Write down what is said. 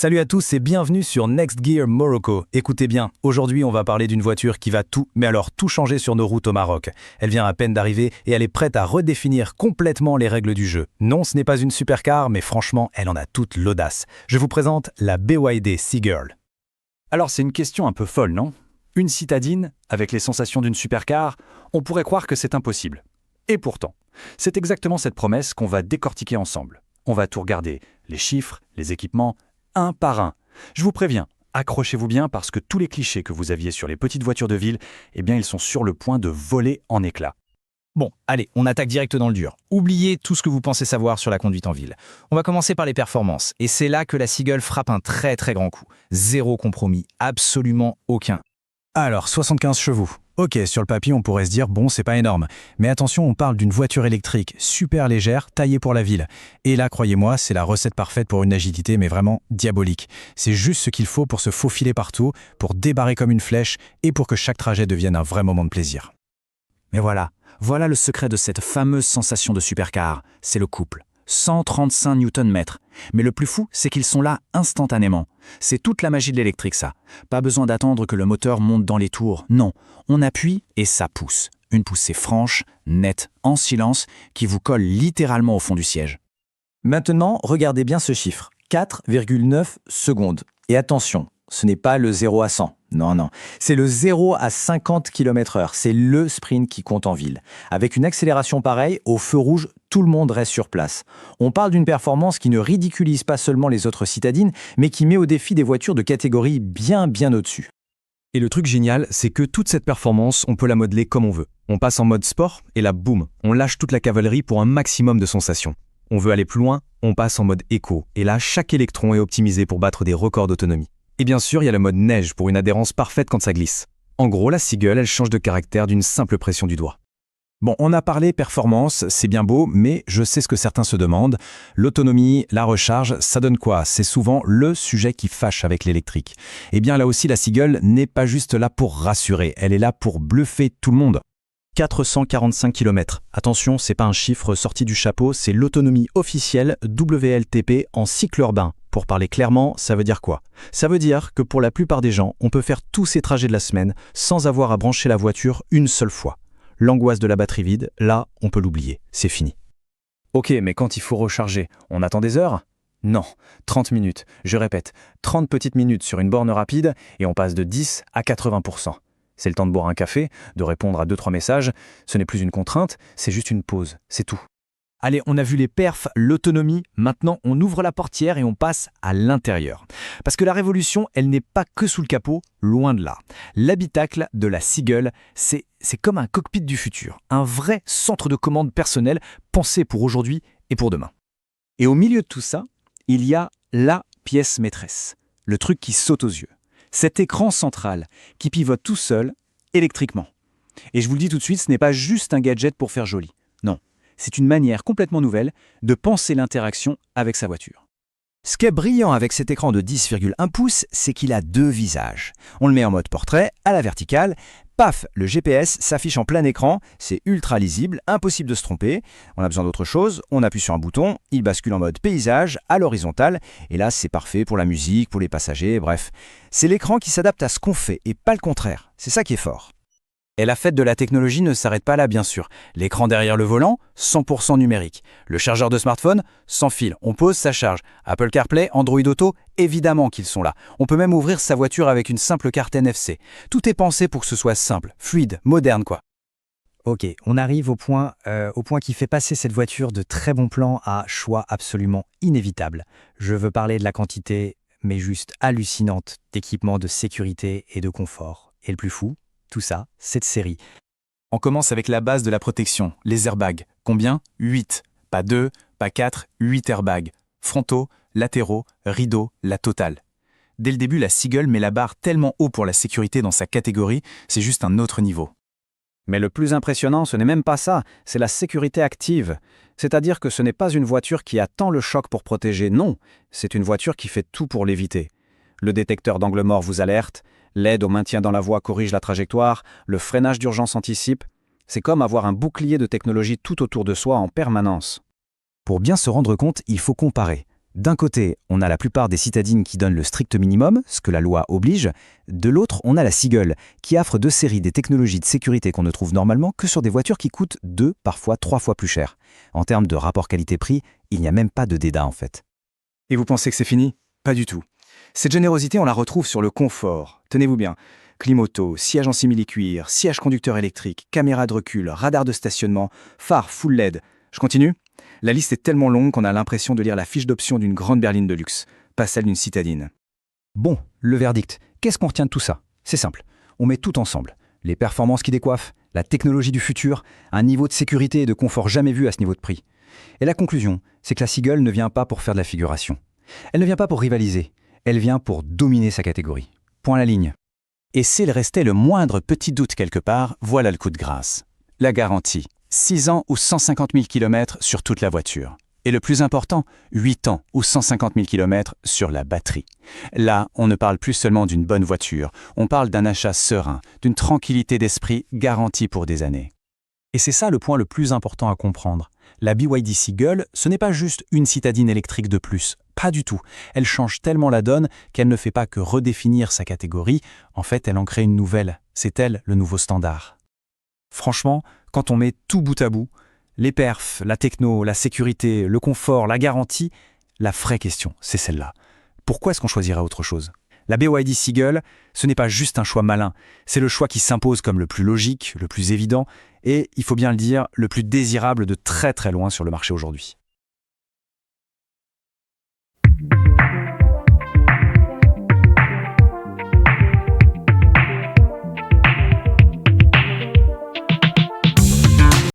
Salut à tous et bienvenue sur Next Gear Morocco. Écoutez bien, aujourd'hui on va parler d'une voiture qui va tout, mais alors tout changer sur nos routes au Maroc. Elle vient à peine d'arriver et elle est prête à redéfinir complètement les règles du jeu. Non, ce n'est pas une supercar, mais franchement, elle en a toute l'audace. Je vous présente la BYD Seagull. Alors c'est une question un peu folle, non? Une citadine, avec les sensations d'une supercar, on pourrait croire que c'est impossible. Et pourtant, c'est exactement cette promesse qu'on va décortiquer ensemble. On va tout regarder, les chiffres, les équipements, un par un. Je vous préviens, accrochez-vous bien parce que tous les clichés que vous aviez sur les petites voitures de ville, eh bien ils sont sur le point de voler en éclats. Bon, allez, on attaque direct dans le dur. Oubliez tout ce que vous pensez savoir sur la conduite en ville. On va commencer par les performances, et c'est là que la Seagull frappe un très grand coup. Zéro compromis, absolument aucun. Alors, 75 chevaux. Ok, sur le papier, on pourrait se dire, bon, c'est pas énorme. Mais attention, on parle d'une voiture électrique super légère, taillée pour la ville. Et là, croyez-moi, c'est la recette parfaite pour une agilité, mais vraiment diabolique. C'est juste ce qu'il faut pour se faufiler partout, pour débarrer comme une flèche, et pour que chaque trajet devienne un vrai moment de plaisir. Mais voilà le secret de cette fameuse sensation de supercar, c'est le couple. 135 Nm. Mais le plus fou, c'est qu'ils sont là instantanément. C'est toute la magie de l'électrique, ça. Pas besoin d'attendre que le moteur monte dans les tours. Non, on appuie et ça pousse. Une poussée franche, nette, en silence, qui vous colle littéralement au fond du siège. Maintenant, regardez bien ce chiffre, 4,9 secondes. Et attention, ce n'est pas le 0 à 100. Non, c'est le 0 à 50 km/h. C'est le sprint qui compte en ville. Avec une accélération pareille, au feu rouge, tout le monde reste sur place. On parle d'une performance qui ne ridiculise pas seulement les autres citadines, mais qui met au défi des voitures de catégorie bien au-dessus. Et le truc génial, c'est que toute cette performance, on peut la modeler comme on veut. On passe en mode sport, et là, boum, on lâche toute la cavalerie pour un maximum de sensations. On veut aller plus loin, on passe en mode éco, et là, chaque électron est optimisé pour battre des records d'autonomie. Et bien sûr, il y a le mode neige pour une adhérence parfaite quand ça glisse. En gros, la Seagull, elle change de caractère d'une simple pression du doigt. Bon, on a parlé performance, c'est bien beau, mais je sais ce que certains se demandent. L'autonomie, la recharge, ça donne quoi? C'est souvent le sujet qui fâche avec l'électrique. Eh bien là aussi, la Seagull n'est pas juste là pour rassurer, elle est là pour bluffer tout le monde. 445 km. Attention, c'est pas un chiffre sorti du chapeau, c'est l'autonomie officielle WLTP en cycle urbain. Pour parler clairement, ça veut dire quoi? Ça veut dire que pour la plupart des gens, on peut faire tous ces trajets de la semaine sans avoir à brancher la voiture une seule fois. L'angoisse de la batterie vide, là, on peut l'oublier, c'est fini. Ok, mais quand il faut recharger, on attend des heures? Non, 30 minutes. Je répète, 30 petites minutes sur une borne rapide et on passe de 10 à 80%. C'est le temps de boire un café, de répondre à 2-3 messages. Ce n'est plus une contrainte, c'est juste une pause, c'est tout. Allez, on a vu les perfs, l'autonomie, maintenant on ouvre la portière et on passe à l'intérieur. Parce que la révolution, elle n'est pas que sous le capot, loin de là. L'habitacle de la Seagull, c'est comme un cockpit du futur, un vrai centre de commande personnel pensé pour aujourd'hui et pour demain. Et au milieu de tout ça, il y a la pièce maîtresse, le truc qui saute aux yeux. Cet écran central qui pivote tout seul, électriquement. Et je vous le dis tout de suite, ce n'est pas juste un gadget pour faire joli. Non. C'est une manière complètement nouvelle de penser l'interaction avec sa voiture. Ce qui est brillant avec cet écran de 10,1 pouces, c'est qu'il a deux visages. On le met en mode portrait, à la verticale, paf, le GPS s'affiche en plein écran, c'est ultra lisible, impossible de se tromper. On a besoin d'autre chose, on appuie sur un bouton, il bascule en mode paysage, à l'horizontale, et là c'est parfait pour la musique, pour les passagers, bref. C'est l'écran qui s'adapte à ce qu'on fait, et pas le contraire, c'est ça qui est fort. Et la fête de la technologie ne s'arrête pas là, bien sûr. L'écran derrière le volant, 100% numérique. Le chargeur de smartphone, sans fil. On pose, ça charge. Apple CarPlay, Android Auto, évidemment qu'ils sont là. On peut même ouvrir sa voiture avec une simple carte NFC. Tout est pensé pour que ce soit simple, fluide, moderne, quoi. Ok, on arrive au point qui fait passer cette voiture de très bon plan à choix absolument inévitable. Je veux parler de la quantité, mais juste hallucinante, d'équipements de sécurité et de confort. Et le plus fou, tout ça, cette série. On commence avec la base de la protection, les airbags. Combien? 8. Pas 2, pas 4, 8 airbags. Frontaux, latéraux, rideaux, la totale. Dès le début, la Seagull met la barre tellement haut pour la sécurité dans sa catégorie, c'est juste un autre niveau. Mais le plus impressionnant, ce n'est même pas ça, c'est la sécurité active. C'est-à-dire que ce n'est pas une voiture qui attend le choc pour protéger, non, c'est une voiture qui fait tout pour l'éviter. Le détecteur d'angle mort vous alerte, l'aide au maintien dans la voie corrige la trajectoire, le freinage d'urgence anticipe. C'est comme avoir un bouclier de technologie tout autour de soi en permanence. Pour bien se rendre compte, il faut comparer. D'un côté, on a la plupart des citadines qui donnent le strict minimum, ce que la loi oblige. De l'autre, on a la Seagull, qui offre de série des technologies de sécurité qu'on ne trouve normalement que sur des voitures qui coûtent 2, parfois 3 fois plus cher. En termes de rapport qualité-prix, il n'y a même pas de dédain en fait. Et vous pensez que c'est fini? Pas du tout. Cette générosité, on la retrouve sur le confort. Tenez-vous bien. Clim auto, siège en simili-cuir, siège conducteur électrique, caméra de recul, radar de stationnement, phare full LED. Je continue? La liste est tellement longue qu'on a l'impression de lire la fiche d'option d'une grande berline de luxe, pas celle d'une citadine. Bon, le verdict. Qu'est-ce qu'on retient de tout ça? C'est simple. On met tout ensemble. Les performances qui décoiffent, la technologie du futur, un niveau de sécurité et de confort jamais vu à ce niveau de prix. Et la conclusion, c'est que la Seagull ne vient pas pour faire de la figuration. Elle ne vient pas pour rivaliser. Elle vient pour dominer sa catégorie. Point à la ligne. Et s'il restait le moindre petit doute quelque part, voilà le coup de grâce. La garantie. 6 ans ou 150 000 km sur toute la voiture. Et le plus important, 8 ans ou 150 000 km sur la batterie. Là, on ne parle plus seulement d'une bonne voiture, on parle d'un achat serein, d'une tranquillité d'esprit garantie pour des années. Et c'est ça le point le plus important à comprendre. La BYD Seagull, ce n'est pas juste une citadine électrique de plus. Pas du tout. Elle change tellement la donne qu'elle ne fait pas que redéfinir sa catégorie. En fait, elle en crée une nouvelle. C'est elle le nouveau standard. Franchement, quand on met tout bout à bout, les perfs, la techno, la sécurité, le confort, la garantie, la vraie question, c'est celle-là. Pourquoi est-ce qu'on choisirait autre chose? La BYD Seagull, ce n'est pas juste un choix malin, c'est le choix qui s'impose comme le plus logique, le plus évident et, il faut bien le dire, le plus désirable de très très loin sur le marché aujourd'hui.